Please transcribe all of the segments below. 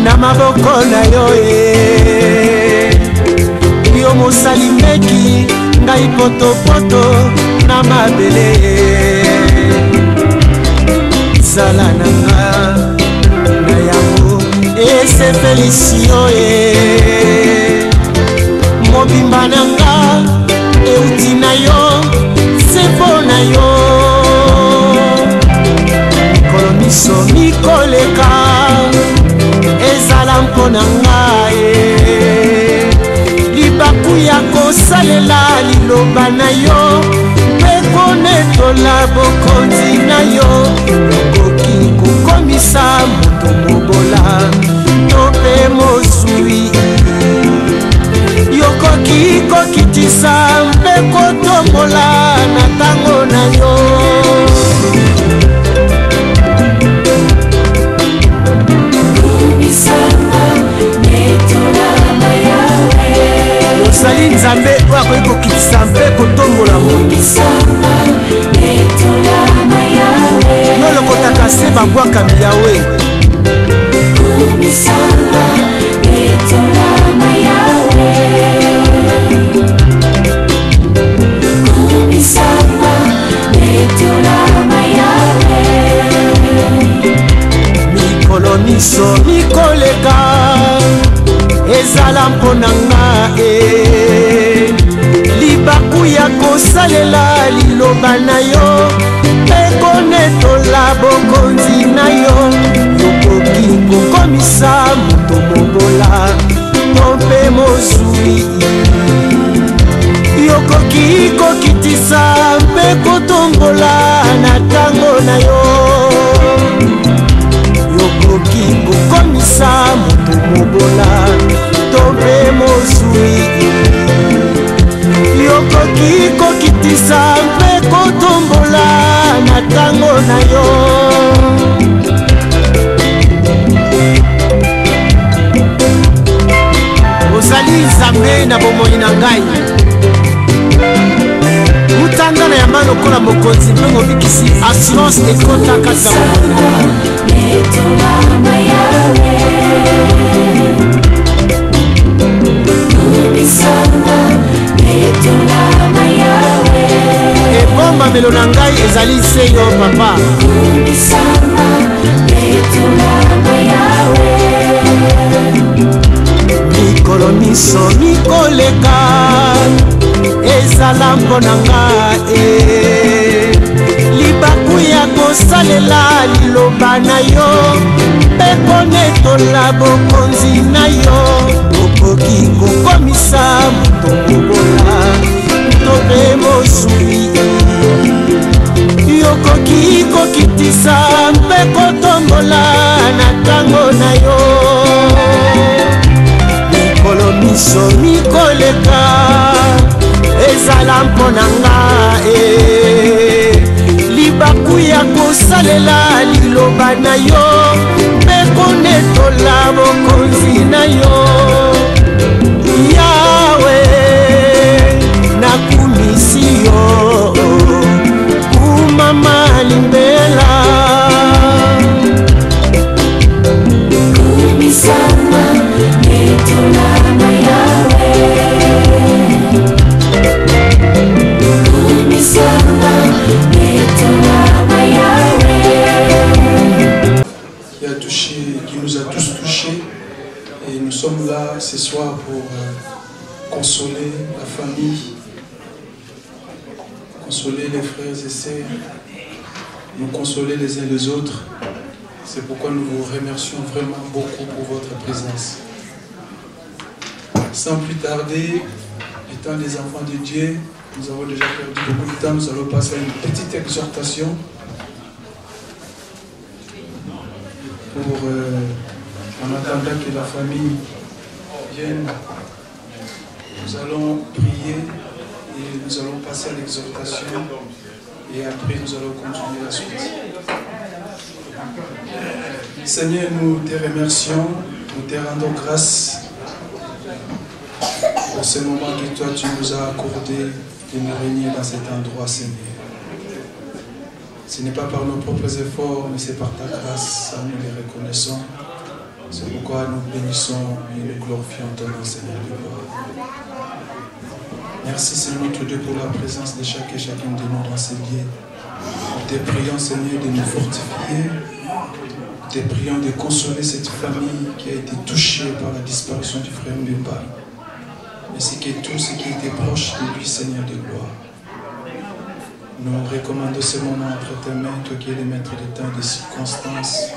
Na maboko na yo yo mosalimeki ngai potopoto na mabele zala nanga na yango ese felisio mobimba nanga euti na yo sepo na yo kolomiso mikoleka ezala mpona ngai libaku ya kosalela liloba na yo mpe konetola bokonzi na yo okoki kokomisa moto mobola to mpe mozwi yokoki kokitisa mpe kotombola na ntango na yo osali nzambe oyo akoki kokitisa mpe kotombola moto yo lokotaka se babwakami yawe mikolo miso mikoleka ezala mpona nga libaku ya kosalela liloba na yo mpe konetola bokonzi na yo yokoki kokomisa moto mobola to mpe mozwi yokoki kokitisa mpe kotombola na ntango na yo yokoki kokomisa moto mobola to mpe mozwi yokoki kokitisa mpe kotombola na ntango na yo ozali nzambe na bomoi na ngai mutanga na yamba lokola mokonzi mpe mobikisi assurance ekota kati na bomoi na ebombamelo na ngai ezali se yo papa mikolo miso mikoleka ezala mpona nga libaku ya kosalela liloba na yo mpe konetola bokonzi na yo okoki kokomisa moto mobola to mpe mozwi yokoki kokitisa mpe kotombola na ntango na yo mikolo miso mikoleka ezala mpona nga libaku ya kosalela liloba na yo mpe konetola bokonzi na yo yawe nakumisi yo kumama limbela kumisama netola na yawe kumisama netola na yawe qui nous a tous touchés et nous sommes là ce soir pour consoler la famille, consoler les frères et sœurs, nous consoler les uns les autres. C'est pourquoi nous vous remercions vraiment beaucoup pour votre présence. Sans plus tarder, étant des enfants de Dieu, nous avons déjà perdu beaucoup de temps, nous allons passer à une petite exhortation pour, en attendant que la famille vienne, nous allons prier et nous allons passer à l'exhortation et après nous allons continuer la suite. Seigneur, nous te remercions, Nous te rendons grâce pour ce moment que toi tu nous as accordé de nous réunir dans cet endroit, Seigneur. Ce n'est pas par nos propres efforts, mais c'est par ta grâce. Nous les reconnaissons. C'est pourquoi nous bénissons et nous glorifions ton nom, Seigneur de gloire. Merci, Seigneur notre Dieu, pour la présence de chaque et chacun de nous dans ces lieux. Nous te prions, Seigneur, de nous fortifier. Nous te prions de consoler cette famille qui a été touchée par la disparition du frère Mbemba. Ainsi que tous ceux qui étaient proches de lui, Seigneur de gloire. Nous recommandons ce moment entre tes mains, toi qui es le maître des temps et des circonstances,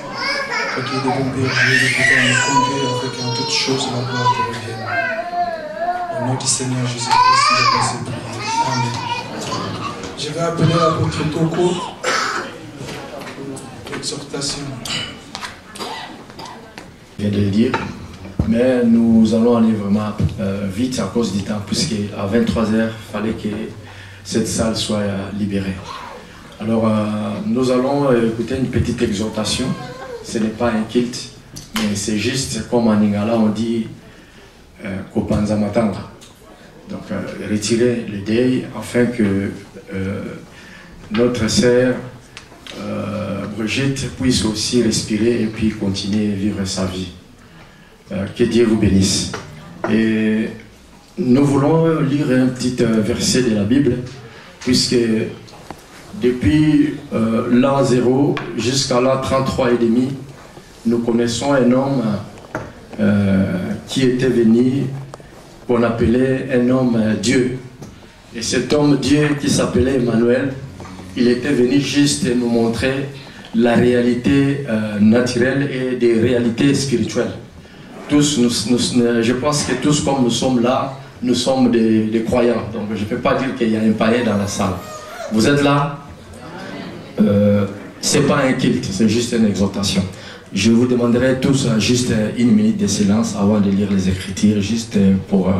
toi qui es le bon berger, de pouvoir nous conduire avec en toutes choses la gloire te revienne. Au nom du Seigneur Jésus-Christ, nous avons ces prières. Amen. Je vais appeler l'apôtre Toko pour l'exhortation. Je viens de le dire, mais nous allons aller vraiment vite à cause du temps, puisqu'à 23h, il fallait que cette salle soit libérée. Alors, nous allons écouter une petite exhortation. Ce n'est pas un culte, mais c'est juste, comme en Lingala, on dit Kopanza Matanga. Donc, retirer le deuil afin que notre sœur Brigitte puisse aussi respirer et puis continuer à vivre sa vie. Que Dieu vous bénisse. Et nous voulons lire un petit verset de la Bible, puisque depuis l'an 0 jusqu'à l'an 33 et demi, nous connaissons un homme qui était venu, qu'on appelait un homme Dieu. Et cet homme Dieu qui s'appelait Emmanuel, il était venu juste nous montrer la réalité naturelle et des réalités spirituelles. Tous, je pense que tous comme nous sommes là, nous sommes des croyants. Donc je ne peux pas dire qu'il y a un païen dans la salle. Vous êtes là? Ce n'est pas un culte, c'est juste une exhortation. Je vous demanderai tous juste une minute de silence avant de lire les Écritures, juste pour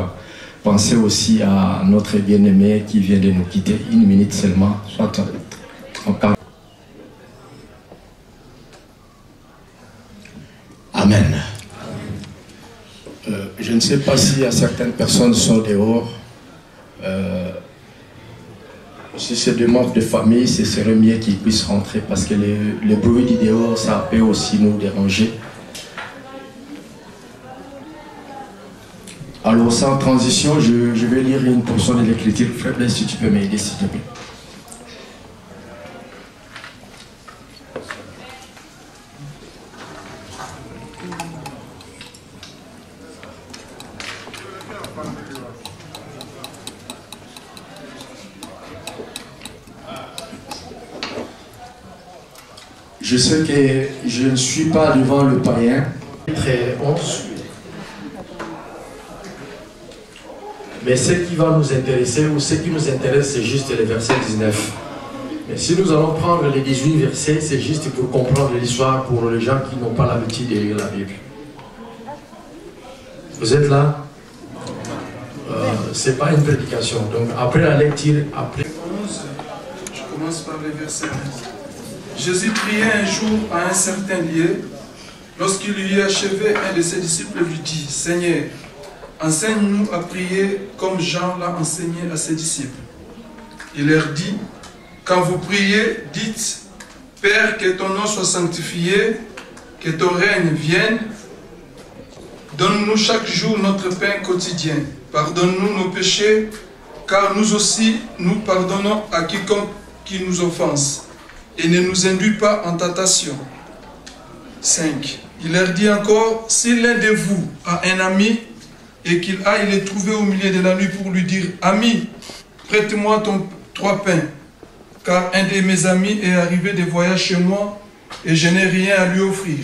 penser aussi à notre bien-aimé qui vient de nous quitter. Une minute seulement, soit on parle. Amen. Je ne sais pas si certaines personnes sont dehors. Si c'est des membres de famille, ce serait mieux qu'ils puissent rentrer parce que le bruit du dehors, ça peut aussi nous déranger. Alors, sans transition, je vais lire une portion de l'Écriture. Frère, si tu peux m'aider, s'il te plaît. Je sais que je ne suis pas devant le païen. Très 11. Mais ce qui va nous intéresser, ou ce qui nous intéresse, c'est juste le verset 19. Mais si nous allons prendre les 18 versets, c'est juste pour comprendre l'histoire pour les gens qui n'ont pas l'habitude de lire la Bible. Vous êtes là? Ce n'est pas une prédication. Donc après la lecture, après... Je commence par le verset 11. Jésus priait un jour à un certain lieu. Lorsqu'il eut achevé, un de ses disciples lui dit, « Seigneur, enseigne-nous à prier comme Jean l'a enseigné à ses disciples. » Il leur dit, « Quand vous priez, dites, Père, que ton nom soit sanctifié, que ton règne vienne. Donne-nous chaque jour notre pain quotidien. Pardonne-nous nos péchés, car nous aussi, nous pardonnons à quiconque qui nous offense. Et ne nous induis pas en tentation. » 5. Il leur dit encore, si l'un de vous a un ami et qu'il aille le trouver au milieu de la nuit pour lui dire, « Ami, prête-moi 3 pains, car un de mes amis est arrivé de voyage chez moi et je n'ai rien à lui offrir. »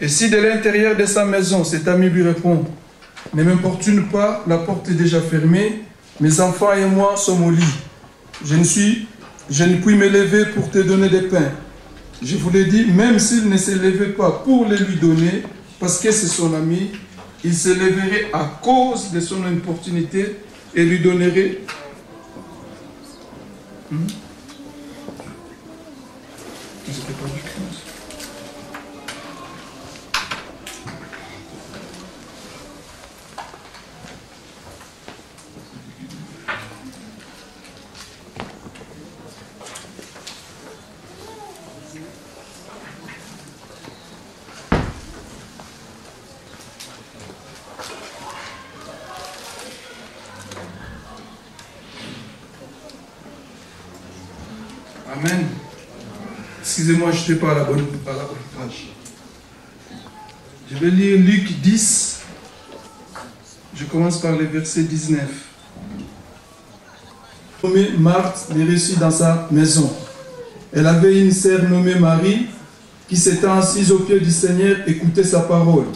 Et si de l'intérieur de sa maison, cet ami lui répond, « Ne m'importune pas, la porte est déjà fermée, mes enfants et moi sommes au lit. Je ne puis me lever pour te donner des pains. » Je vous l'ai dit, même s'il ne se levait pas pour les lui donner, parce que c'est son ami, il se leverait à cause de son importunité et lui donnerait. Amen. Excusez-moi, je n'étais pas à la bonne page. Je vais lire Luc 10. Je commence par le verset 19. Nommée Marthe les reçut dans sa maison. Elle avait une sœur nommée Marie qui s'étant assise aux pieds du Seigneur écoutait sa parole.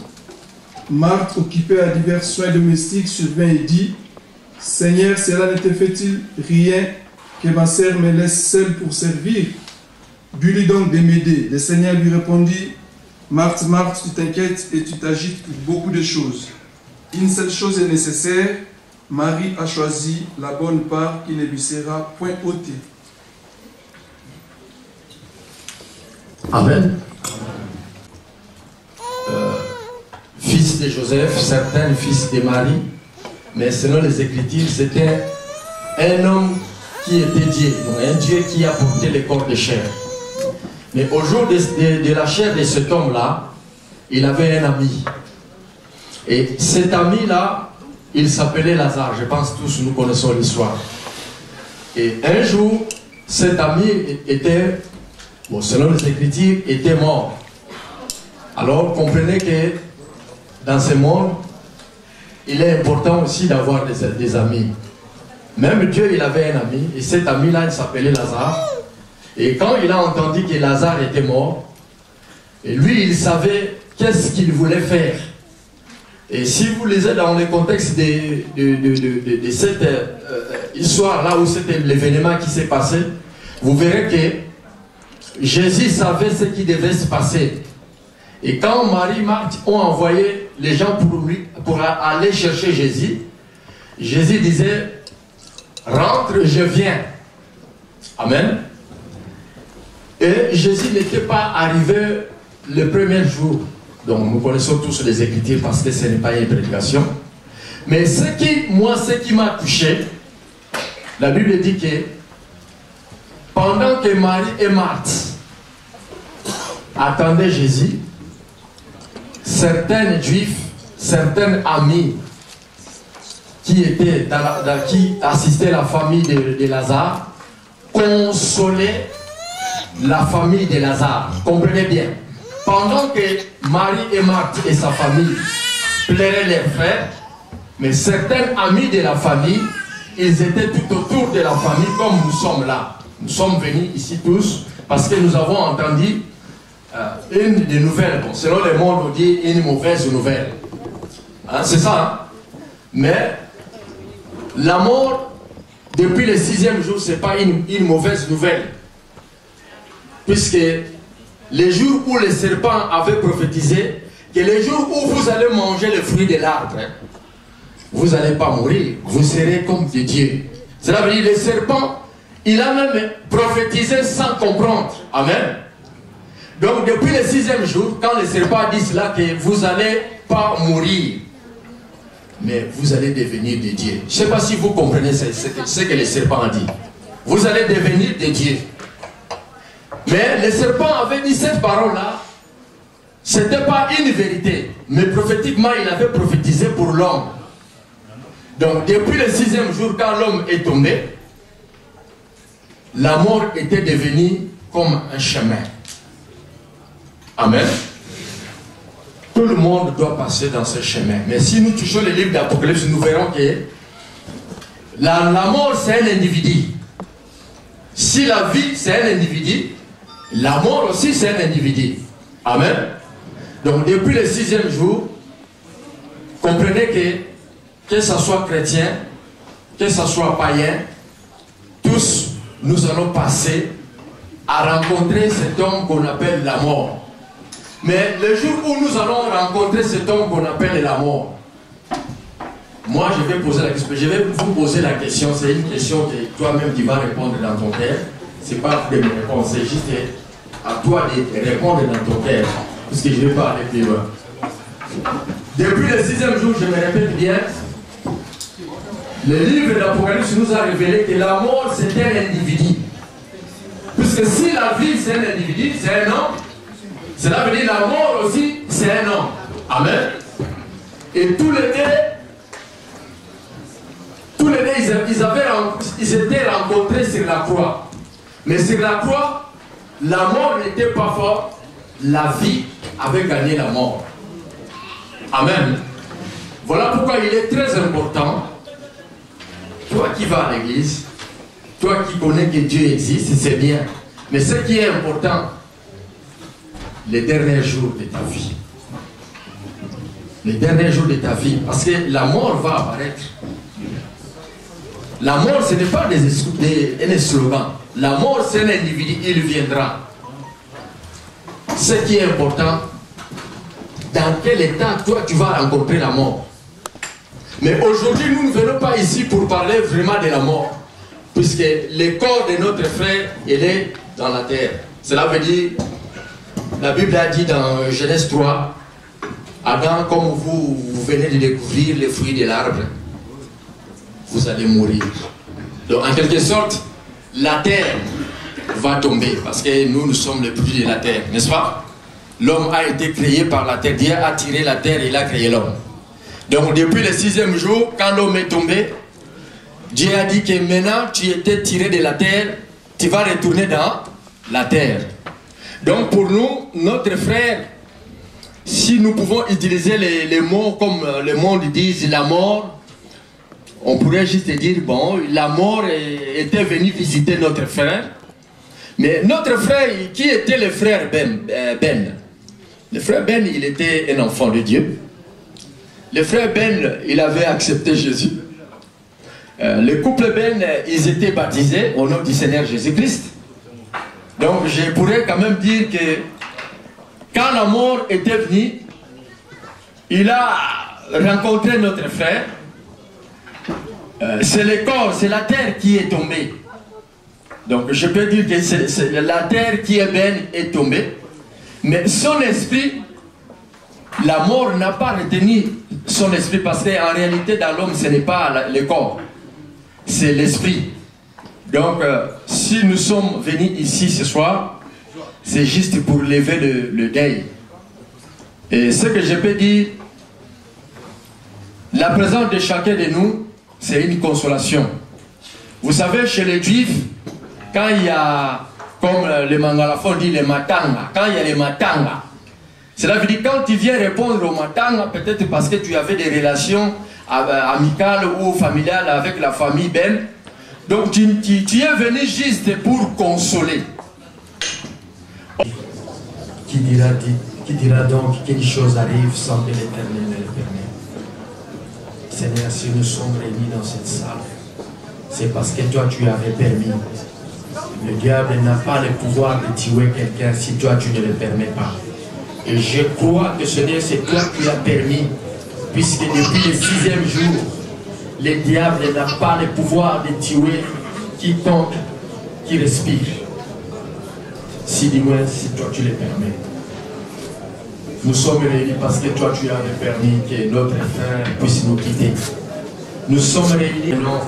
Marthe, occupée à divers soins domestiques, survint et dit: Seigneur, cela ne te fait-il rien que ma sœur me laisse seule pour servir? Dis-lui donc de m'aider. Le Seigneur lui répondit: Marthe, Marthe, tu t'inquiètes et tu t'agites pour beaucoup de choses. Une seule chose est nécessaire. Marie a choisi la bonne part qui ne lui sera point ôtée. Amen. Fils de Joseph, certains fils de Marie, mais selon les Écritures, c'était un homme qui était Dieu, donc un Dieu qui a porté le corps de chair. Mais au jour de la chair de cet homme-là, il avait un ami. Et cet ami-là, il s'appelait Lazare. Je pense tous nous connaissons l'histoire. Et un jour, cet ami était, bon, selon les Écritures, était mort. Alors, comprenez que dans ce monde, il est important aussi d'avoir des amis. Même Dieu, il avait un ami, et cet ami-là, il s'appelait Lazare. Et quand il a entendu que Lazare était mort, et lui, il savait qu'est-ce qu'il voulait faire. Et si vous lisez dans le contexte de cette histoire-là, où c'était l'événement qui s'est passé, vous verrez que Jésus savait ce qui devait se passer. Et quand Marie et Marthe ont envoyé les gens pour aller chercher Jésus, Jésus disait: rentre, je viens. Amen. Et Jésus n'était pas arrivé le premier jour. Donc nous connaissons tous les Écritures parce que ce n'est pas une prédication. Mais ce qui m'a touché, la Bible dit que pendant que Marie et Marthe attendaient Jésus, certains juifs, certains amis qui assistaient la famille de Lazare, consolaient la famille de Lazare. Comprenez bien. Pendant que Marie et Marthe et sa famille plairaient leurs frères, mais certains amis de la famille, ils étaient tout autour de la famille comme nous sommes là. Nous sommes venus ici tous parce que nous avons entendu une des nouvelles. Bon, selon le monde, on dit une mauvaise nouvelle. Hein, c'est ça. Hein? Mais la mort, depuis le 6e jour, ce n'est pas une mauvaise nouvelle. Puisque les jours où le serpent avait prophétisé que les jours où vous allez manger le fruit de l'arbre, vous n'allez pas mourir, vous serez comme des dieux. Cela veut dire que le serpent, il a même prophétisé sans comprendre. Amen. Donc depuis le 6e jour, quand le serpent dit cela, que vous n'allez pas mourir, mais vous allez devenir des dieux. Je ne sais pas si vous comprenez ce que le serpent a dit. Vous allez devenir des dieux. Mais le serpent avait dit cette parole-là, ce n'était pas une vérité, mais prophétiquement, il avait prophétisé pour l'homme. Donc, depuis le 6e jour, quand l'homme est tombé, la mort était devenue comme un chemin. Amen. Tout le monde doit passer dans ce chemin. Mais si nous touchons les livres d'Apocalypse, nous verrons que la mort, c'est un individu. Si la vie, c'est un individu, la mort aussi, c'est un individu. Amen. Donc, depuis le 6e jour, comprenez que ce soit chrétien, que ce soit païen, tous, nous allons passer à rencontrer cet homme qu'on appelle la mort. Mais le jour où nous allons rencontrer cet homme qu'on appelle la mort, moi, je vais vous poser la question, c'est une question que toi-même tu vas répondre dans ton cœur. Ce n'est pas de me répondre, c'est juste à toi de répondre dans ton cœur. Parce que je ne vais pas aller plus loin. Depuis le 6e jour, je me répète bien, le livre d'Apocalypse nous a révélé que la mort c'est un individu. Puisque si la vie c'est un individu, c'est un homme, cela veut dire la mort aussi c'est un homme. Amen. Et tous les deux, ils s'étaient rencontrés sur la croix. Mais sur la croix, la mort n'était pas forte, la vie avait gagné la mort. Amen. Voilà pourquoi il est très important, toi qui vas à l'église, toi qui connais que Dieu existe, c'est bien. Mais ce qui est important, les derniers jours de ta vie. Les derniers jours de ta vie, parce que la mort va apparaître. La mort, ce n'est pas des slogans. La mort, c'est un individu, il viendra. Ce qui est important, dans quel état toi tu vas rencontrer la mort. Mais aujourd'hui, nous ne venons pas ici pour parler vraiment de la mort, puisque le corps de notre frère, il est dans la terre. Cela veut dire, la Bible a dit dans Genèse 3, Adam, comme vous venez de découvrir les fruits de l'arbre, vous allez mourir. Donc en quelque sorte, la terre va tomber, parce que nous sommes les fruits de la terre, n'est-ce pas? L'homme a été créé par la terre. Dieu a tiré la terre et il a créé l'homme. Donc depuis le 6e jour, quand l'homme est tombé, Dieu a dit que maintenant tu étais tiré de la terre, tu vas retourner dans la terre. Donc pour nous, notre frère, si nous pouvons utiliser les mots comme le monde dit la mort, on pourrait juste dire, bon, la mort était venue visiter notre frère. Mais notre frère, qui était le frère Ben? Le frère Ben, il était un enfant de Dieu. Le frère Ben, il avait accepté Jésus. Le couple Ben, ils étaient baptisés au nom du Seigneur Jésus-Christ. Donc je pourrais quand même dire que quand la mort était venue, il a rencontré notre frère. C'est le corps, c'est la terre qui est tombée. Donc je peux dire que c'est la terre qui est belle est tombée. Mais son esprit, la mort n'a pas retenu son esprit, parce qu'en réalité dans l'homme ce n'est pas le corps, c'est l'esprit. Donc si nous sommes venus ici ce soir, c'est juste pour lever le deuil. Et ce que je peux dire, la présence de chacun de nous, c'est une consolation. Vous savez, chez les Juifs, quand il y a, comme les Mangalafons disent, les matanga, quand il y a les matanga, cela veut dire quand tu viens répondre aux matanga, peut-être parce que tu avais des relations amicales ou familiales avec la famille Ben, donc tu es venu juste pour consoler. Qui dira donc qu'une chose arrive sans que l'Éternel ne le permette? Seigneur, si nous sommes réunis dans cette salle, c'est parce que toi tu avais permis. Le diable n'a pas le pouvoir de tuer quelqu'un si toi tu ne le permets pas. Et je crois que Seigneur, c'est toi qui l'as permis, puisque depuis le 6e jour, le diable n'a pas le pouvoir de tuer quiconque qui respire. Si du moins, si toi tu le permets. Nous sommes réunis parce que toi tu avais permis que notre frère puisse nous quitter. Nous sommes réunis, non,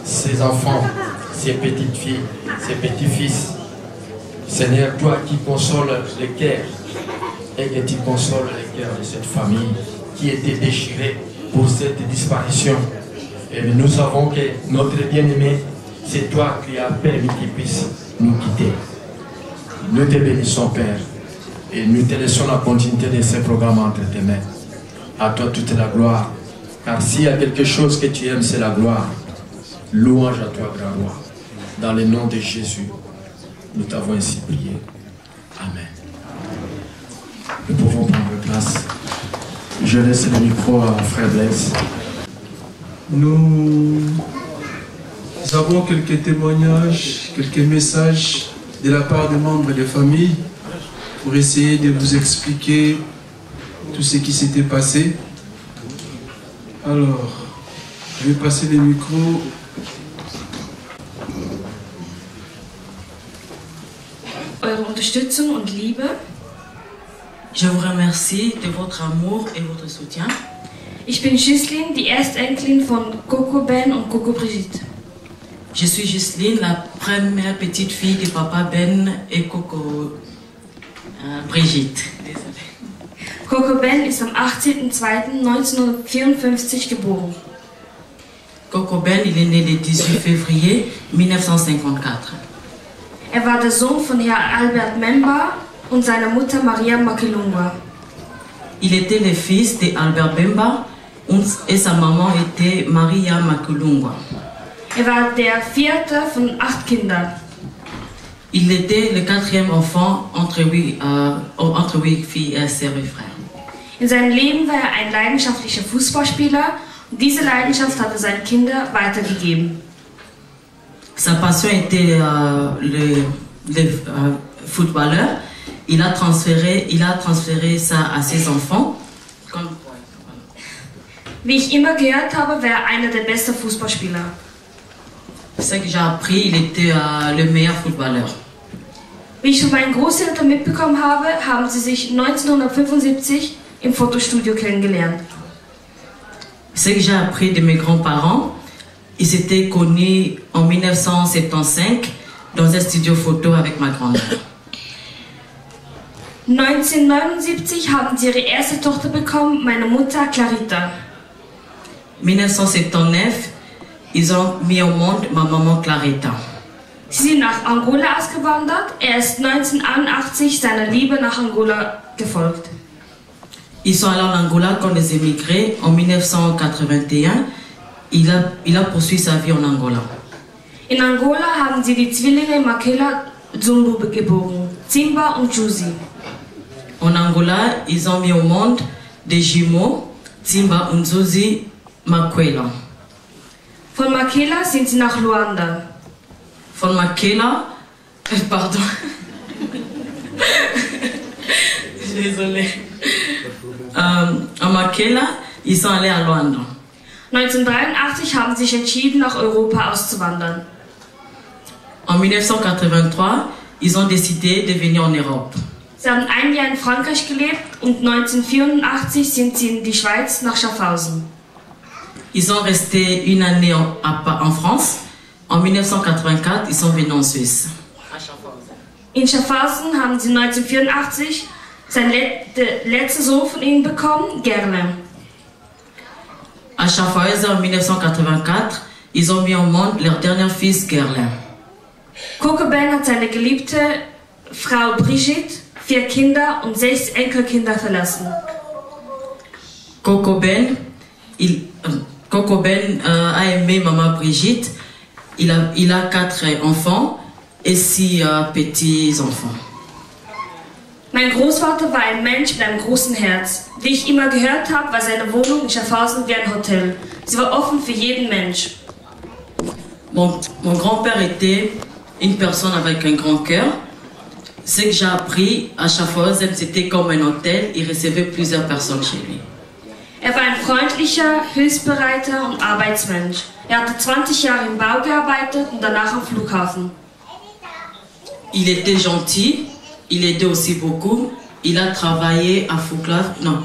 ces enfants, ces petites filles, ces petits-fils. Seigneur, toi qui consoles les cœurs et que tu consoles les cœurs de cette famille qui était déchirée pour cette disparition. Et nous savons que notre bien-aimé, c'est toi qui as permis qu'il puisse nous quitter. Nous te bénissons, Père. Et nous te laissons la continuité de ce programme entre tes mains. À toi toute la gloire. Car s'il y a quelque chose que tu aimes, c'est la gloire. Louange à toi, grand roi. Dans le nom de Jésus, nous t'avons ainsi prié. Amen. Nous pouvons prendre place. Je laisse le micro à Frère Blaise. Nous avons quelques témoignages, quelques messages de la part des membres des familles pour essayer de vous expliquer tout ce qui s'était passé. Alors, je vais passer le micro. Eure Unterstützung und Liebe. Je vous remercie de votre amour et votre soutien. Ich bin Ghislaine, die Erstenkelin von Coco Ben und Coco Brigitte. Je suis Ghislaine, la première petite fille de Papa Ben et Coco Brigitte. Coco Ben ist am 18.02.1954 geboren. Coco Ben, il est né le 18 février 1954. Er war der Sohn von Herrn Albert Memba und seiner Mutter Maria Makelungwa. Il était le fils d'Albert Bemba et sa maman était Maria Makelungwa. Er war der vierte von 8 Kindern. Il était le 4e enfant entre 8 filles, sœurs et frères. In seinem Leben war er ein leidenschaftlicher Fußballspieler und diese Leidenschaft hat er seinen Kindern weitergegeben. Sa passion était le footballeur. Il a transféré ça à ses enfants. Wie ich immer gehört habe, war er einer der besten Fußballspieler. Ce que j'ai appris, il était le meilleur footballeur. Wie ich von meinen Großeltern mitbekommen habe, haben sie sich 1975 im Fotostudio kennengelernt. Ce que j'ai appris de mes grands-parents, ils s'étaient connus en 1975 dans un studio photo avec ma grand-mère. 1979 haben sie ihre erste Tochter bekommen, meine Mutter Clarita. 1979, ils ont mis au monde ma maman Clarita. Sie sind nach Angola ausgewandert. Er ist 1981 seiner Liebe nach Angola gefolgt. Ils sont allés en Angola quand les émigrés en 1981. Il a poursuivi sa vie en Angola. In Angola haben sie die Zwillinge Makela Zumbu geboren, Zimba und Jusi. En Angola, ils ont mis au monde des jumeaux, Zimba und Zuzi Makwela. Von Makela sind sie nach Luanda. Von Makela, pardon, désolé. À Makela, ils sont allés à Luanda. 1983 haben sie sich entschieden, nach Europa auszuwandern. En 1983, ils ont décidé de venir en Europe. Sie haben ein Jahr in Frankreich gelebt und 1984 sind sie in die Schweiz nach Schaffhausen. Ils sont restés une année en France. En 1984, ils sont venus en Suisse. In Schaffhausen haben sie 1984 der letzte Sohn von ihnen bekommen, Gerle. À Schaffhausen, en 1984, ils ont mis au monde leur dernier fils, Gerlin. Kokobén hat seine geliebte Frau Brigitte, 4 Kinder und 6 Enkelkinder verlassen. Kokobén a aimé maman Brigitte. Il a 4 enfants et 6 petits-enfants. Mein Großvater war ein Mensch mit einem großen Herz. Wie ich immer gehört habe, war seine Wohnung in Schaffhausen wie ein Hotel. Sie war offen für jeden Mensch. Mon grand-père était une personne avec un grand cœur. Ce que j'ai appris à Schaffhausen, c'était comme un hôtel. Il recevait plusieurs personnes chez lui. Er war ein freundlicher, hilfsbereiter und Arbeitsmensch. Er hatte 20 Jahre im Bau gearbeitet und danach am Flughafen. Il était gentil, il aidait aussi beaucoup. Il a travaillé à Fouclave, non,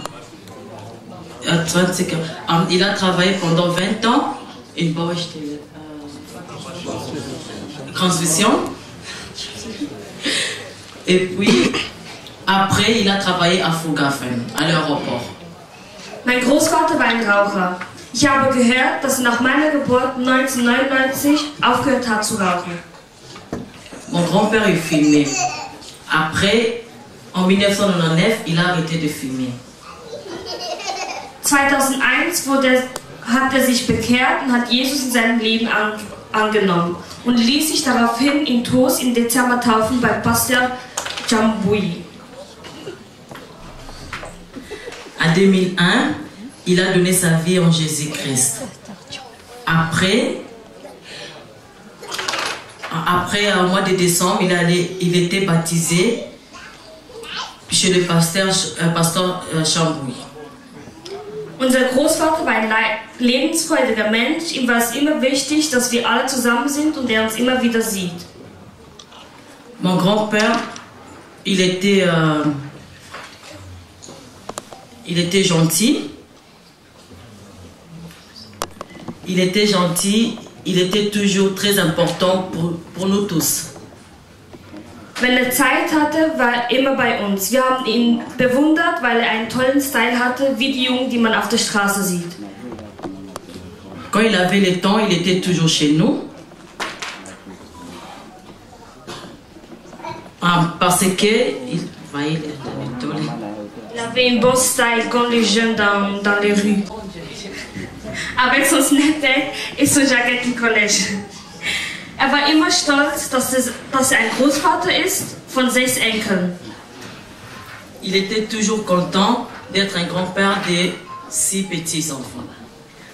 il a travaillé pendant 20 ans in transmission. Et puis, après, il a travaillé à Flughafen, à l'aéroport. Mein Großvater war ein Raucher. Ich habe gehört, dass er nach meiner Geburt 1999 aufgehört hat zu rauchen. Mon grand-père il fumait. Après, en 1999, il a arrêté de fumer. 2001 hat er sich bekehrt und hat Jesus in seinem Leben angenommen und ließ sich daraufhin in Tos im Dezember taufen bei Pasteur Djambouyi. En 2001, il a donné sa vie en Jésus-Christ. Après, au mois de décembre, il était baptisé chez le pasteur Djambouyi. Unser Großvater war ein lebensfreudiger Mensch. Ihm war es immer wichtig, dass wir alle zusammen sind und er uns immer wieder sieht. Mon grand-père, il était gentil. Il était gentil. Il était toujours très important pour nous tous. Wenn er Zeit hatte, war er immer bei uns. Wir haben ihn bewundert, weil er einen tollen Style hatte, wie die Jungen, die man auf der Straße sieht. Quand il avait le temps, il était toujours chez nous. parce que il avait une bonne style comme les jeunes dans les rues. Avec son Snapback et son Jacket im College. War immer stolz, dass er ein Großvater ist von 6 Enkeln. Il était toujours content d'être un grand-père de 6 petits-enfants.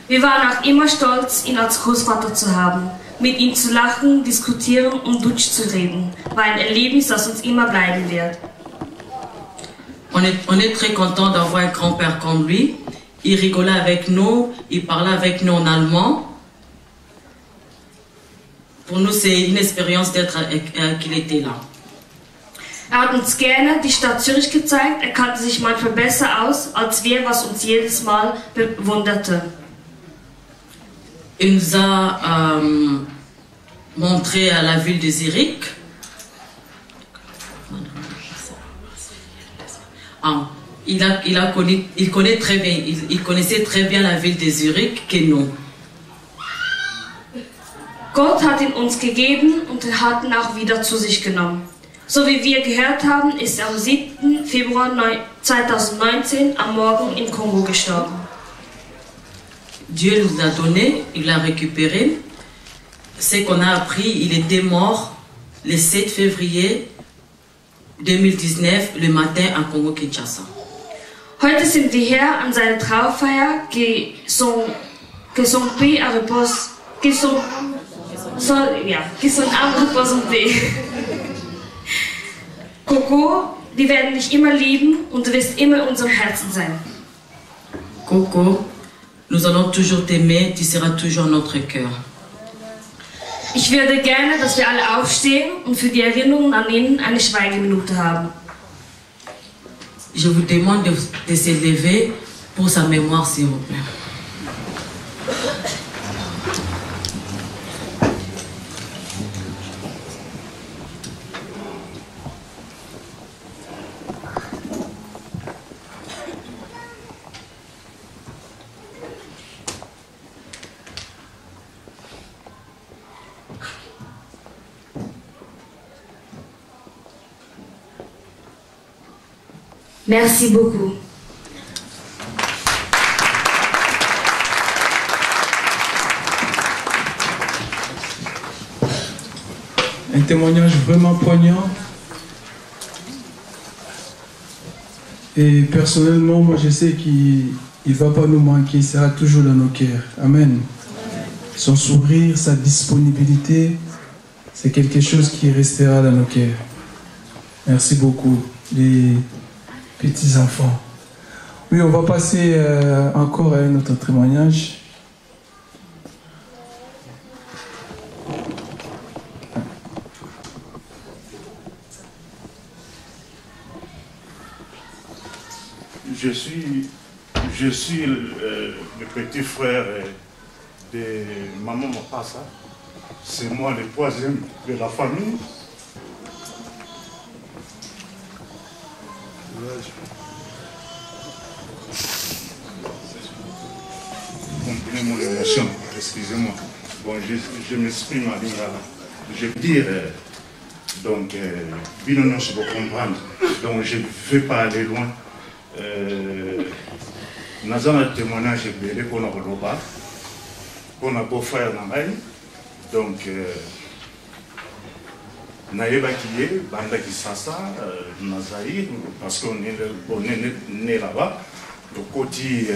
Wir waren auch immer stolz, ihn als Großvater zu haben. Mit ihm zu lachen, diskutieren und Deutsch zu reden. War ein Erlebnis, das uns immer bleiben wird. On est très content d'avoir un grand-père comme lui. Il rigolait avec nous, il parlait avec nous en allemand. Pour nous, c'est une expérience d'être qu'il était là. Hat uns gerne die Stadt Zürich gezeigt. Kannte sich manchmal besser aus als wir, was uns jedes Mal bewunderte. Il nous a montré à la ville de Zurich. Il connaissait très bien la ville de Zurich que nous. Gott hat ihn uns gegeben und hat ihn auch wieder zu sich genommen. So wie wir gehört haben, ist er am 7. Februar 2019 am Morgen im Kongo gestorben. Dieu nous l'a donné, il l'a récupéré. Ce qu'on a appris, il était mort le 7 février 2019, le matin à Congo-Kinshasa. Heute sind wir hier an seiner Trauerfeier gesungen P à repos, gesungen am Repos und B. Coco, die werden dich immer lieben und du wirst immer in unserem Herzen sein. Coco, nous allons toujours t'aimer, tu seras toujours notre cœur. Ich würde gerne, dass wir alle aufstehen und für die Erinnerungen an ihn eine Schweigeminute haben. Je vous demande de se lever pour sa mémoire, s'il vous plaît. Merci beaucoup. Un témoignage vraiment poignant. Et personnellement, moi je sais qu'il ne va pas nous manquer, il sera toujours dans nos cœurs. Amen. Son sourire, sa disponibilité, c'est quelque chose qui restera dans nos cœurs. Merci beaucoup, les petits-enfants. Oui, on va passer encore à un autre témoignage. Je suis le petit frère de maman Mapassa. C'est moi le troisième de la famille. Comprenez mon émotion, excusez-moi. Bon, je m'exprime à Lingala. Je veux dire, donc, Binonon, je peux comprendre. Donc, je ne vais pas aller loin. Nous avons un témoignage belé pour notre repas, pour notre beau-frère Nangaï. Donc, Naïba qui est, Banda qui Sassa, Nazaï, parce qu'on est né là-bas, le côté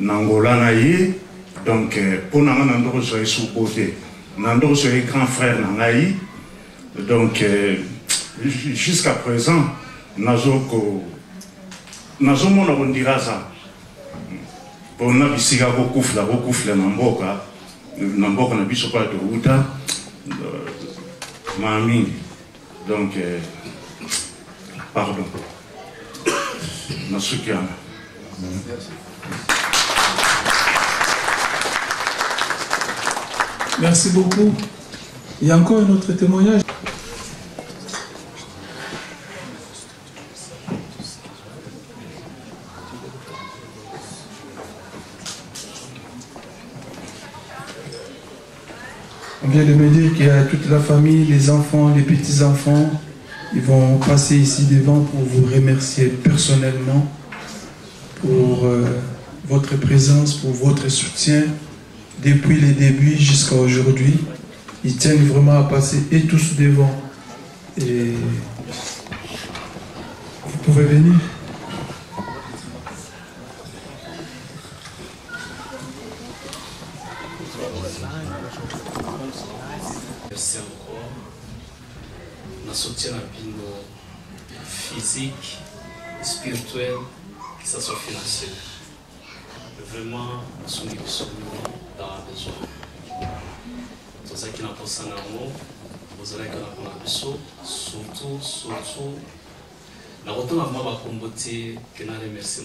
Nangola Naï, donc pour Nandoro soyez sous-côté, Nandoro soyez grand frère Nangaï, donc jusqu'à présent, Nazoko, Nazomona on dira ça, pour Nabisiga Bokufla, Namboka, Namboka Nabisopa de Ruta. Mamie, donc, pardon. Nasukiana. Merci beaucoup. Il y a encore un autre témoignage. On vient de me dire qu'il y a toute la famille, les enfants, les petits-enfants. Ils vont passer ici devant pour vous remercier personnellement pour votre présence, pour votre soutien depuis les débuts jusqu'à aujourd'hui. Ils tiennent vraiment à passer et tous devant. Et vous pouvez venir. Merci encore. On a soutien à bino physique, spirituel, que ce soit financier. Vraiment, nous sommes dans la besoin. Tout ça qui n'a pas ça, vous aurez qu'on a besoin, surtout. Nous avons combattu que nous remercions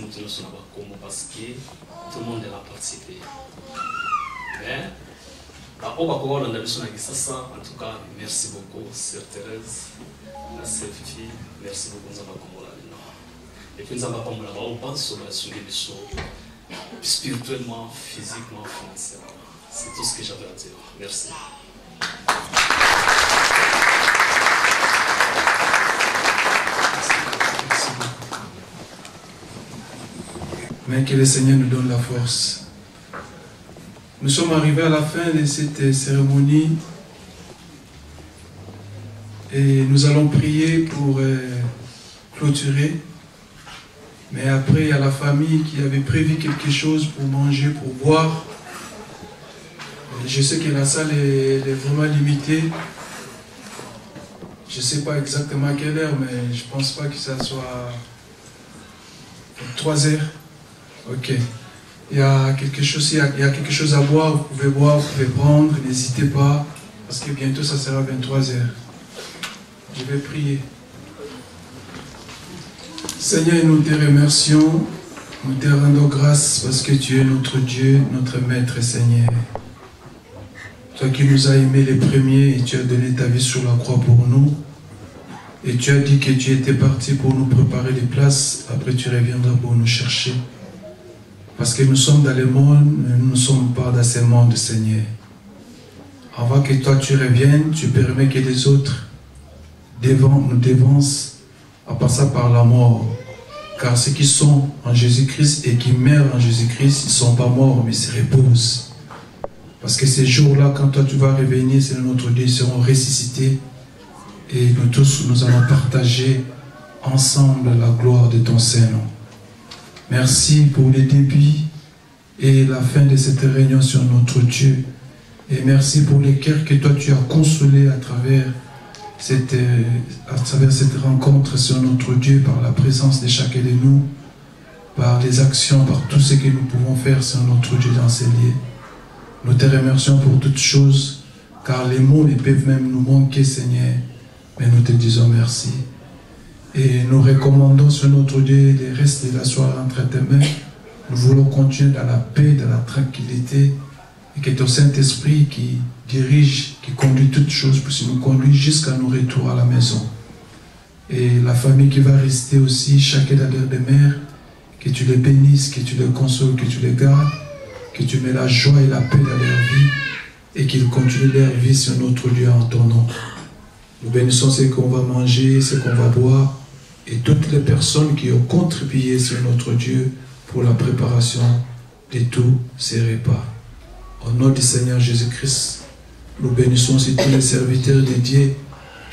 parce que tout le monde a participé. Mais, en tout cas, merci beaucoup, Sœur Thérèse, la Sœur Fifi, merci beaucoup. Et puis nous avons spirituellement, physiquement, financièrement. C'est tout ce que j'avais à dire. Merci. Mais que le Seigneur nous donne la force. Nous sommes arrivés à la fin de cette cérémonie et nous allons prier pour clôturer. Mais après, il y a la famille qui avait prévu quelque chose pour manger, pour boire. Je sais que la salle est vraiment limitée. Je ne sais pas exactement à quelle heure, mais je ne pense pas que ça soit 3 heures. Ok. Il y a quelque chose à boire, vous pouvez prendre, n'hésitez pas, parce que bientôt ça sera 23 heures. Je vais prier. Seigneur, nous te remercions, nous te rendons grâce parce que tu es notre Dieu, notre Maître, Seigneur. Toi qui nous as aimés les premiers et tu as donné ta vie sur la croix pour nous. Et tu as dit que tu étais parti pour nous préparer des places, après tu reviendras pour nous chercher. Parce que nous sommes dans le monde, nous ne sommes pas dans ce monde, Seigneur. Avant que toi tu reviennes, tu permets que les autres nous dévancent en passant par la mort. Car ceux qui sont en Jésus-Christ et qui meurent en Jésus-Christ, ils ne sont pas morts, mais ils se reposent. Parce que ces jours-là, quand toi tu vas revenir, c'est notre Dieu, ils seront ressuscités. Et nous tous, nous allons partager ensemble la gloire de ton Saint-Nom. Merci pour le début et la fin de cette réunion sur notre Dieu. Et merci pour les cœurs que toi tu as consolés à travers cette rencontre sur notre Dieu, par la présence de chacun de nous, par les actions, par tout ce que nous pouvons faire sur notre Dieu dans ces lieux. Nous te remercions pour toutes choses, car les mots ne peuvent même nous manquer, Seigneur, mais nous te disons merci. Et nous recommandons sur notre Dieu les restes de la soirée entre tes mains. Nous voulons continuer dans la paix, dans la tranquillité, et que ton Saint-Esprit qui dirige, qui conduit toutes choses, puisse nous conduire jusqu'à nos retours à la maison. Et la famille qui va rester aussi, chacun dans leur demeure, que tu les bénisses, que tu les consoles, que tu les gardes, que tu mets la joie et la paix dans leur vie, et qu'ils continuent leur vie sur notre Dieu en ton nom. Nous bénissons ce qu'on va manger, ce qu'on va boire, et toutes les personnes qui ont contribué sur notre Dieu pour la préparation de tous ces repas. Au nom du Seigneur Jésus-Christ, nous bénissons aussi tous les serviteurs de Dieu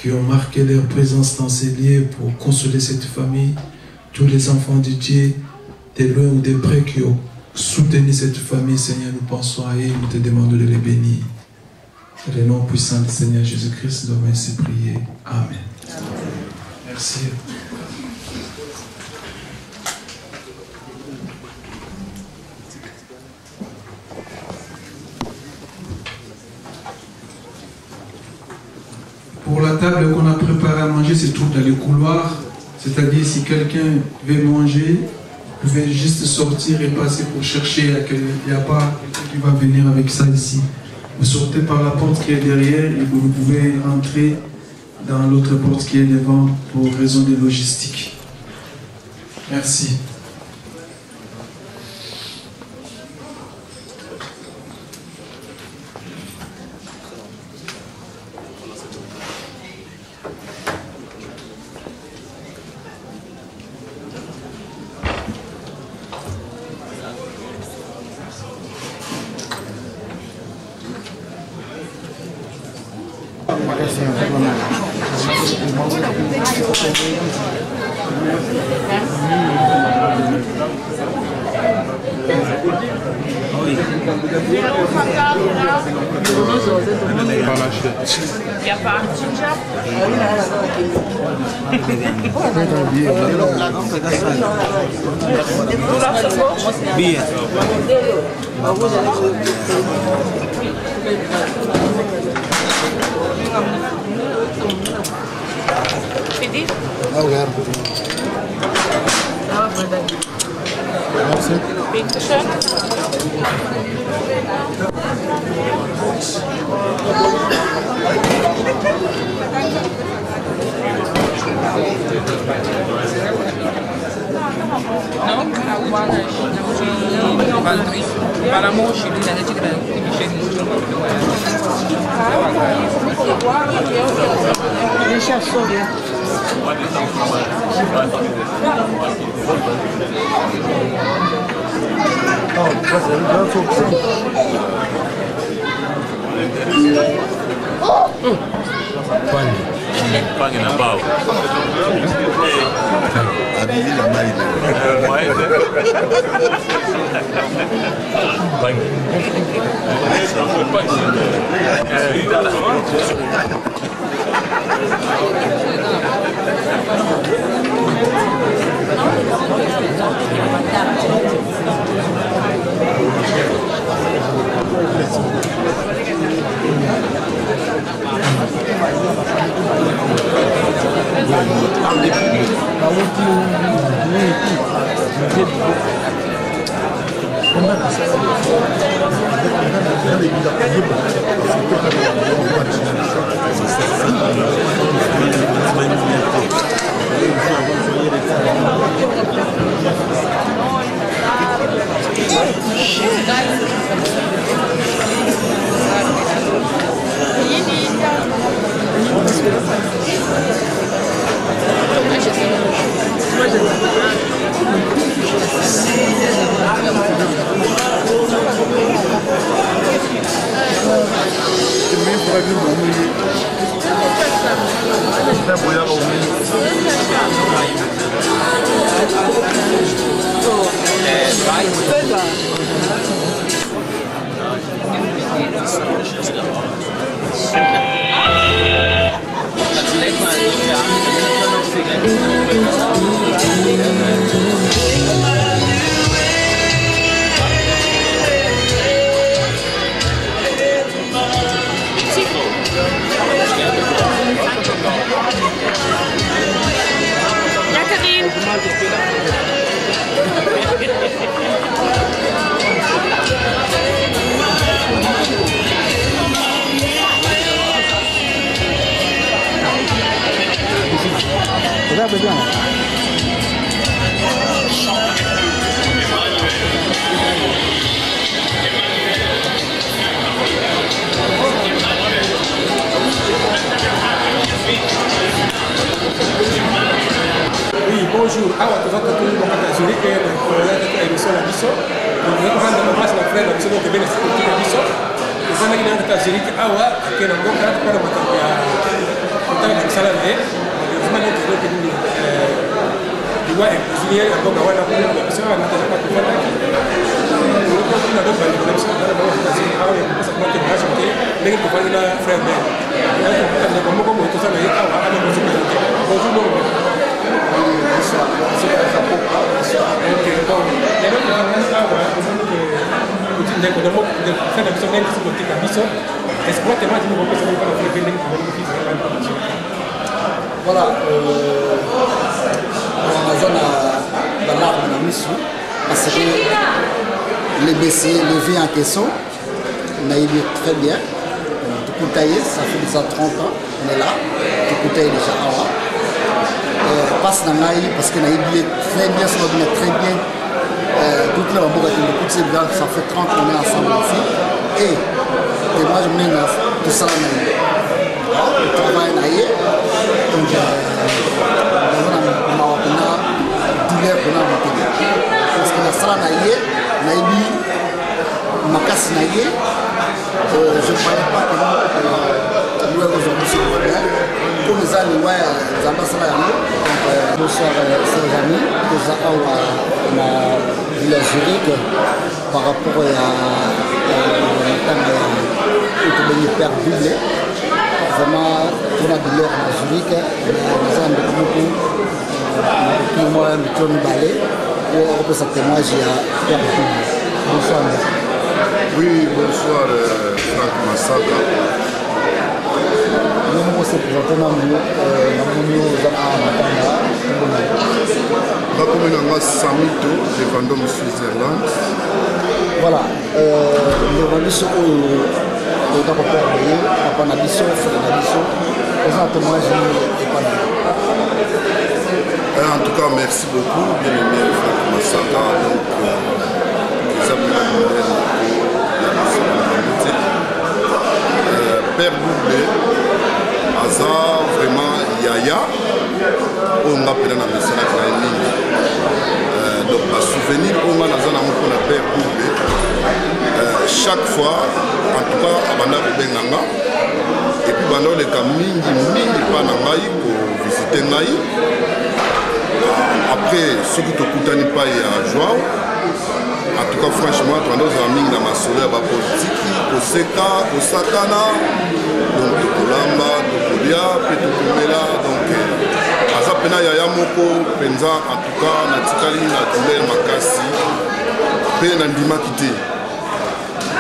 qui ont marqué leur présence dans ces lieux pour consoler cette famille, tous les enfants de Dieu, de loin ou de près qui ont soutenu cette famille. Seigneur, nous pensons à eux, nous te demandons de les bénir. Dans le nom puissant du Seigneur Jésus-Christ, nous avons ainsi prié. Amen. Merci. Pour la table qu'on a préparée à manger, se trouve dans le couloir. C'est-à-dire, si quelqu'un veut manger, vous pouvez juste sortir et passer pour chercher. Il n'y a pas quelqu'un qui va venir avec ça ici. Vous sortez par la porte qui est derrière et vous pouvez entrer dans l'autre porte qui est devant pour raison de logistique. Merci. Il a pas Bien. Pedi? Bitte schön. Deixa a sorrir. Pangi na bao. Abili na mai. Pangi. Bonjour, awa tozaka tolobaka Zurich na émission na biso tozaka na place na frère na biso donc bene sikoti na biso ezanaki na kaka Zurich awa ake na mboka mpona makambo ya kotala na misala na ye ezimani tozoki nini liwa imposinier ya mboka wana na biso awa natazaka tofandaki na do bandeko na biso tala bango États-Unis awa ya kopesa kuma témoignage te ndenge tofandi na frère ben ndeko moko boye toza na ye awa ana mozoka te bonjour bongo Voilà, la zone de l'arbre de mission, parce que les BC, les vies en question, on a eu très bien. Tout taillé, ça fait déjà 30 ans, on est là, tout taillé déjà avant. Passe dans l'aïe parce qu'on a eu très bien, ça va très bien. Toute la bourre de beaucoup de ces gars, ça fait 30 ans qu'on est ensemble ici. Et moi je mène tout ça dans l'aïe. Je travaille dans l'aïe. Donc, on a douleur qu'on a monté. Parce que la salle dans l'aïe, l'aïe, ma casse dans l'aïe, je ne parlais pas que nous aujourd'hui, ça le ouais Zambasala. Bonsoir chers amis, nous avons la ville Zurich par rapport à le père doublé. Vraiment, on a de l'or à Zurich, nous avons beaucoup de moi, le tourne balai, on peut s'attémoigner à père doublé. Bonsoir. Oui, bonsoir Franck Massaka. Nous se présentons à Bakomenanga Samito, de Vendôme Switzerland. Voilà, le Vendition au D'accord Père, Papa Nabiso, Frère Nabiso, présentement je n'ai pas En tout cas, merci beaucoup, bien aimé Franck Massaka. Donc, les appels Père Doublé, Aza, vraiment Yaya, on appelle la Messana Kraïmini. Donc, à souvenir, on a la Père Doublé. Chaque fois, en tout cas, à Banda Benganga, et puis Banda le Kamini, Panangaï, pour visiter Naï. Après, ce qui te coûte pas à joie. En tout cas, franchement, tu as nos amis dans ma soirée à politique, au Seka, au Sakana, donc au Kolamba, au Kolia, Petokumela, donc à Zapena Yayamoko, Penza, en tout cas, Natikali, Natulel, Makasi, Penandima Kité.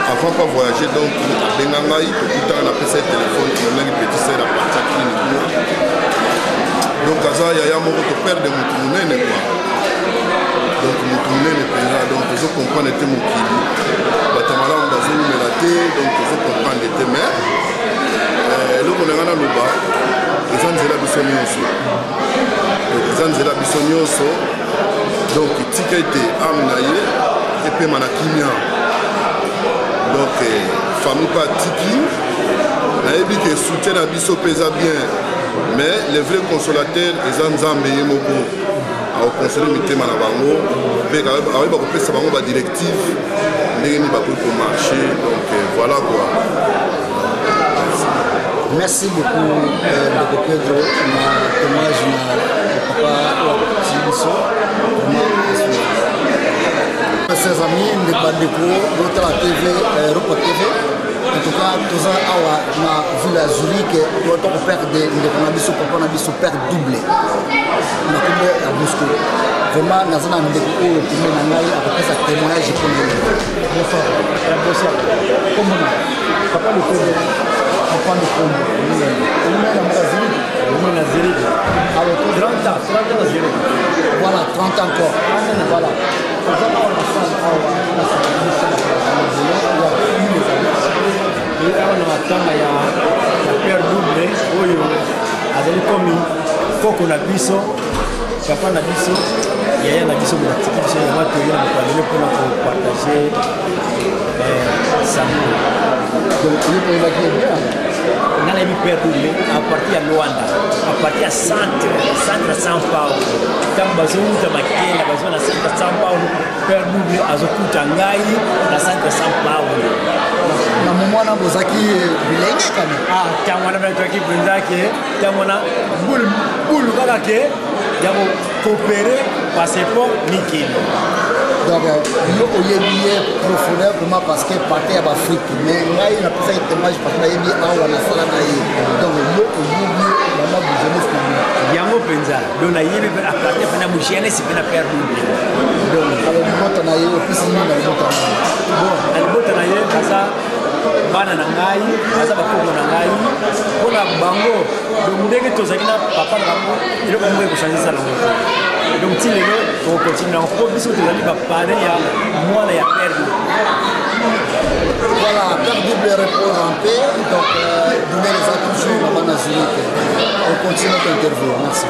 Avant de voyager, donc, à Bengangaï, tout à l'heure, on a fait téléphone, on a petit sel à partir de donc, Aza Yayamoko, tu perds de mon tourné, quoi. Donc, nous tournons les pays, donc nous comprenons les thèmes qui Batamala, on a zone mélaté, donc nous comprenons les thèmes. Et là, on est dans le bas, les gens de la Bissonioso. Les gens de la Bissonioso, donc, Tikaïté, Amnaye, et puis Manakimia. Donc, famille pas Tiki, naïbi qui soutient la Bisso pesa bien, mais les vrais consolateurs, les gens Zambé Moko. Au conseil de na bango avec ba directive ndenge ba ko marché donc voilà quoi. Merci beaucoup de Pedro na hommage na papa Tibiso. Chers amis de Bandeko de la TV Europa TV. En tout cas, tous les awa na ville Zurich, doit on perdre de Nabiso papa Nabiso perd doublé. Na kumbe à Moscou. Vraiment, nous avons un découvert qui m'a amené avec sa témoignage pour nous. Bonsoir. Bonsoir. Comment papa le Congo, papa le Congo. On est en Zurich. On est en Zurich. Alors 30 ans à Zurich. Voilà, 30 ans encore. Voilà. Et on a matanga ya père double oyo azali komi koko na biso papa na biso yaya na biso na tiki biso ya mato ya ko pour partager ça donc il va dire bien on a mis père double à partir de Luanda à partir de centre São Paulo quand bazou de makela bazou na centre São Paulo père double azokuta ngai na centre São Paulo na mwana bozaki bilenge kana tamwana bataki bundake tamwana bul kaka ke yabo coopérer passeport mikili donc yo oyebi profondeur vraiment parce que parti à Afrique mais ngai na pesa témoignage parce que yebi awa na sala na ye donc yo oyebi na business na yango penza donc na yebi à partir na mushene si pena perdre donc alors mota na ye opisi ni na mota bon al mota na ye kaza bana na ngai aza bakoko na ngai mpona bango donc ndenge tozali na papa na bango eloko moko ekosangisa nango donc ti lelo tokokontinue nango mpo biso tozali bapare ya mwana ya perde voilà père double repose en paix donc donner les autres toujours là-bas na Zurich on continue notre interview merci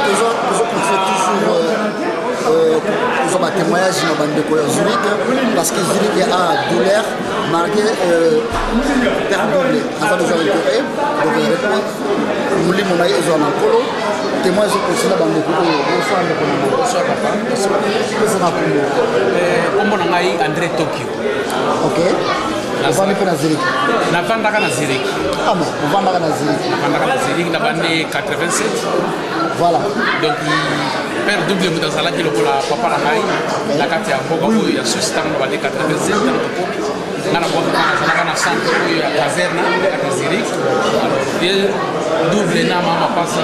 toujours toujours ils ont un témoignage dans Bandeko à Zurich parce que Zurich a douleur marqué père double avant de jouer donc répondre nous les monaïs ils ont un polo témoin je continue dans Bandeko bonsoir papa comment on a André Tokyo ok ovandi mpe na ziriki navandaka na ziriki amo ovandaka na ziriki navandaka na ziriki navandi 87 voilà donc père double moto azalaki lokola papa na ngai na kati ya mboka oyo ya suisse ntango nabandi 87 ntango tokomi nga na bwaka nazalaka na centre oyo ya caserna kati ya ziriki alors ye double na mama pasa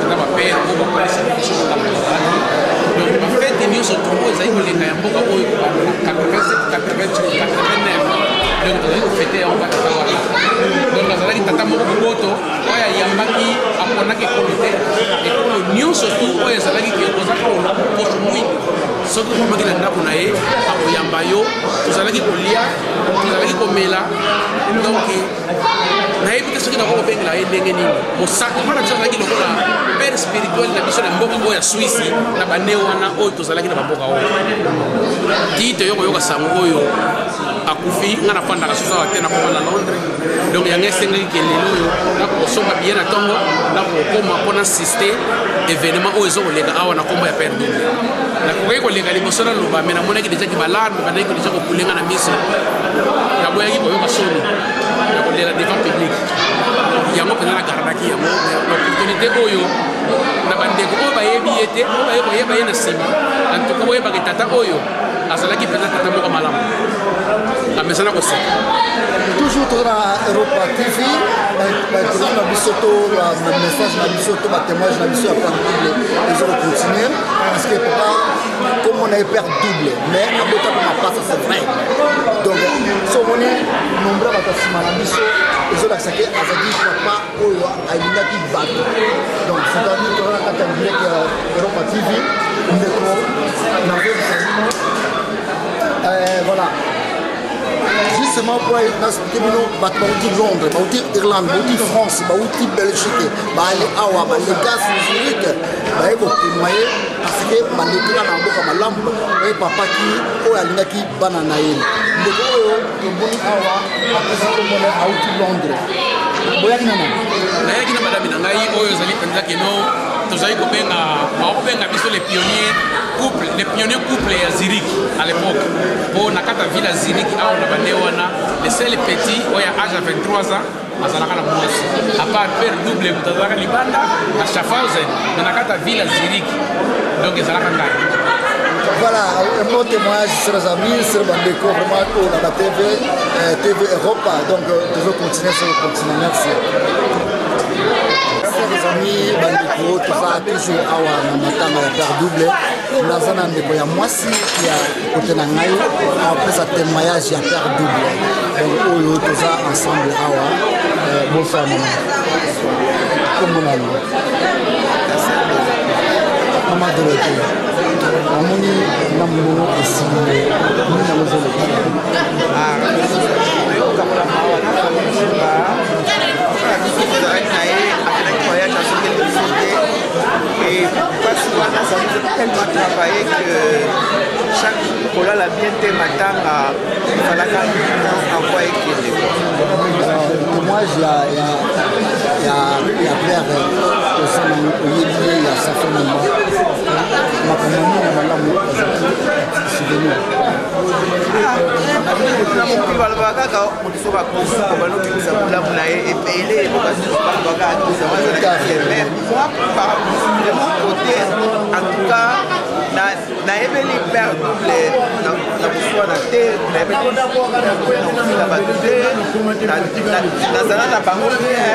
na bapere oyo bakolesa biso ntango tozalaki donc bafete nyonso tongo ezali kolenga ya mboka oyo 87 89 donc tozali kofete yango batata wana donc azalaki tata moko boboto oyo ayambaki aponaki komite ekolo nyonso tu oyo ezalaki ozaka poso mwindu soki okomaki na ndako na ye akoyamba yo tozalaki kolia tozalaki komela donc nayebi te soki nako kobengela ye ndenge nini mosakana biso azalaki lokola père spirituel na biso na mboka oyo ya swisse na bane wana oyo tozalaki na bamboka oyo ti toyo koyoka sango oyo akufi nga nafandaka susu awa te nakoma na londres donc yango esengaki kelelo oyo nakosomba biye na ntongo nakokoma mpona asiste événement oyo ezokoleka awa na nkombo ya père double nakokaki koleka liboso naloba me namonaki dejaki balarme bandaki deja kokulenga na miso naboyaki koyoka soni ya kolela devant public yango mpenza nagardaki yango opportunité oyo na bandeko oyo bayebi ye te oyo baye koyeba ye na nsima antuka boyebaka tata oyo azalaki mpenza tata moko malamu amesana koseka toujours toza na europa tv baekolaki na biso to message na biso to batémoignage na biso ya père double eza kocontinue parce que papa comme on a père double mais abota mpe mapasa c'est vrai donc so omoni nombre bato nsima na biso ezolakisaki azalaki papa oyo alingaki bato donc c'est-à-dire toza na kati ya direct ya europa tv ndeko nazobisanino voilà justement pour expliquer bino bato bauti londres bauti irlande bauti france bauti belgique baale awa balegasi zurich baye kotémoye parce que bandekela na mboka malamu oye papaki oyo alingaki bana na ye ndeko oyo toboni awa apesi komona auti londres boyaki nana nayaki na madame na ngai oyo ezali mpenza keno tozali kobenga bakobenga biso les pionniers couple ya Zurich à l'époque po na kata ville ya Zurich awa na bane wana le seul petit oyo âge à 23 ans azalaka na mwasi à part père double moto azalaka libanda na Schaffhausen na kata ville ya Zurich donc ezalaka ngai. Voilà, un bon témoignage sur les amis, sur le bandeko, vraiment on a la TV Europa, donc toujours continuer sur le continent, merci. Les amis, bandeko, tout ça, toujours awa na matanga ya père double, naza na ndeko ya mwasi ya côté na ngai, après sa témoignage ya père double. Donc oyo tout ça ensemble awa, bonsoir maman. Comment on a dit? Maman de retour. Amoni na mmono esili ni na mozolo et parce que ça nous a tellement travaillé que chaque fois la bien te matanga il fallait envoyer qu'il moi il y a père au sein de il y a sa famille makamani na malamu souvenir na mokili balobaka kaka moto so bakosi balobikisa bolamu na ye epele balobaka akisa mais moi de mon côté en tout cas nayebeli père double na koswana te nayebeli na bato te nazala na bango bien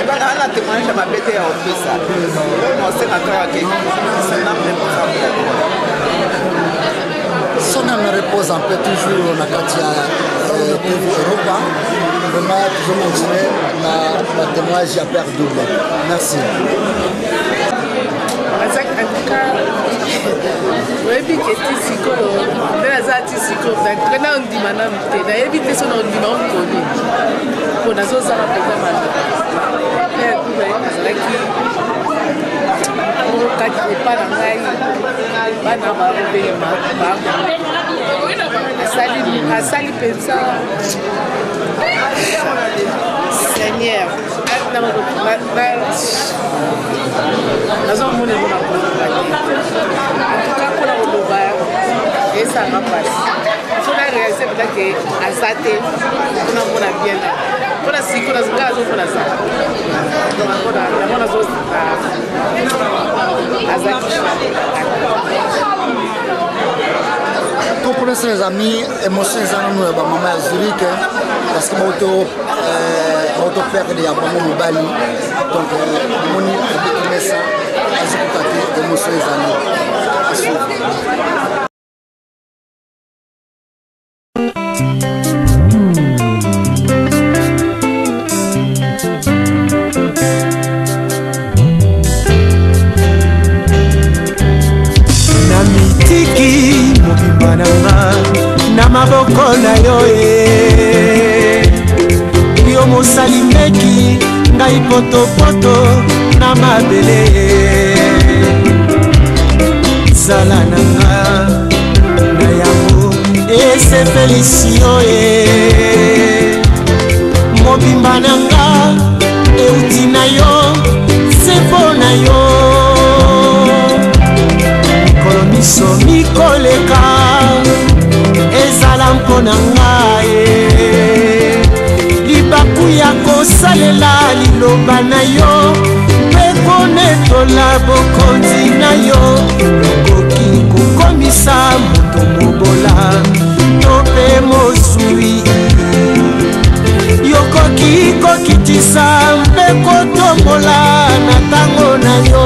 naa na témoignage ya mabe te ya opesa nosenga kaka ke son âme repose un peu toujours na kati ya TV Europa. Vraiment, toujours continuer na témoignage ya père double. Merci. En tout cas, oyebi ke ti sikoyo nde naza ti sikoyo ntre na ondima na mte nayebi te so na ondima omkoni mpo nazozala mpenza manda père double azalaki okaki epa na ngai bana babobema asali mpenza seigneur nazomona ngo na koloba te antuka mpona koloba esanga mpasi so na réalisé peut-être que azate on a mona bien là on a si qu'on a zanga zo fona ça on a zo azaki comprenez les amis émotions ça nous ba maman à Zurich parce que auto perdre ya maman mobali donc moni avec ça azokata émotions ça na maboko na yo yo mosali meki ngai potopoto na mabele zala nanga na yango esefelisio mobimba nanga euti na yo sepo na yo mikolo miso mikoleka ezala mpona ngai libaku ya kosalela liloba na yo mpe konetola bokonzi na yo okoki kokomisa moto mobola to mpe moswi yokoki kokitisa mpe kotombola na ntango na yo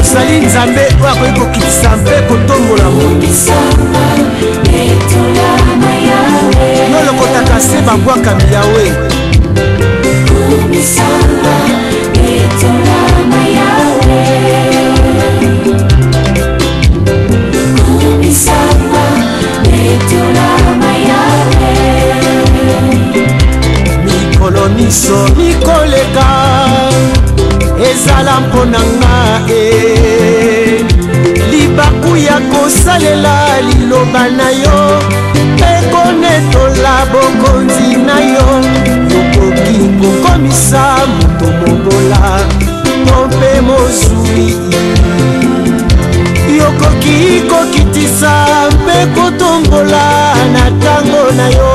osali nzambe oyo akoki kokitisa mpe kotombola yo lokotaka se babwakami yawe mikolo miso mikoleka ezala mpona nga libaku ya kosalela liloba na yo mpe konetola bokonzi na yo yokoki kokomisa moto mobola to mpe moswi yokoki kokitisa mpe kotombola na ntango na yo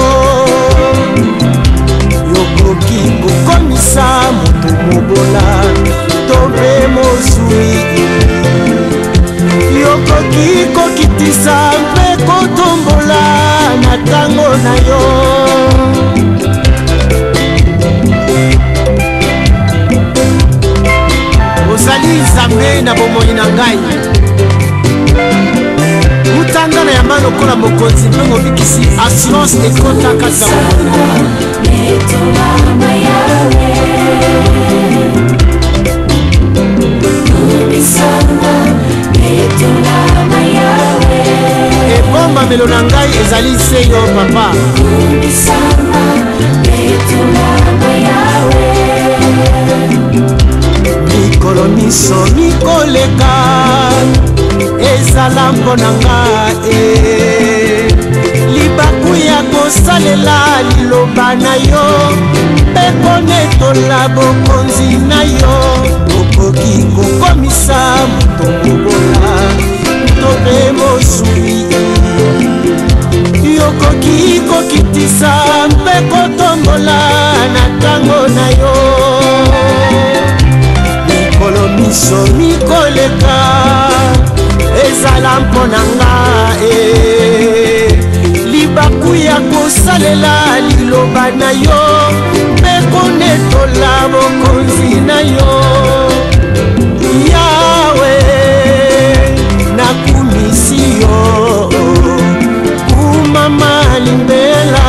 yokoki kokomisa moto mobola to mpe moswi yokoki kokitisa mpe kotombola na ntango na yo ozali nzambe na bomoi na ngai mutanga na yamba lokola mokonzi mpe mobikisi assurance ekota kati na bomoi ebombamelo na ngai ezali se yo papa mikolo miso mikoleka ezala mpona nga libaku ya kosalela liloba na yo mpe konetola bokonzi na yo okoki kokomisa moto mobola to mpe moswi yokoki kokitisa mpe kotombola na ntango na yo mikolo miso mikoleka ezala mpona nga libaku ya kosalela liloba na yo mpe konetola bokonzi na yo yawe nakumisi yo kumama limbela